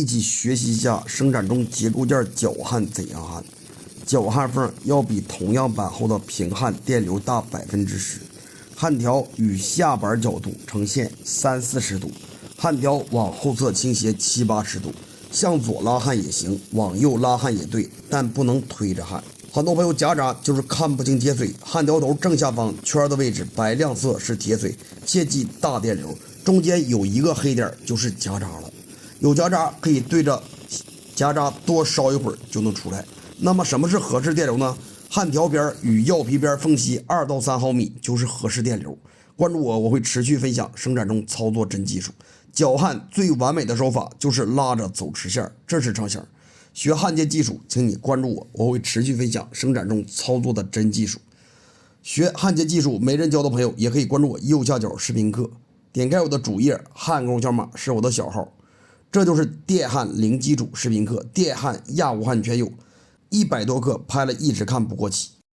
一起学习一下生产中结构件绞焊怎样焊。绞焊缝要比同样板厚的平焊电流大10%，焊条与下板角度呈现30-40度，焊条往后侧倾斜70-80度，向左拉焊也行，往右拉焊也对，但不能推着焊。很多朋友夹闸就是看不清铁髓，焊条头正下方圈的位置白亮色是铁髓，切记大电流，中间有一个黑点就是夹闸了。有夹闸可以对着夹闸多烧一会儿就能出来。那么什么是合适电流呢？焊条边与药皮边缝隙2到3毫米就是合适电流。关注我，我会持续分享生产中操作真技术。绞焊最完美的手法就是拉着走直线，这是成型。学焊接技术，请你关注我，我会持续分享生产中操作的真技术。学焊接技术没人教的朋友，也可以关注我右下角视频课，点开我的主页，焊工小马是我的小号。这就是电焊零基础视频课，电焊亚无焊全有，100多课拍了一直看不过期。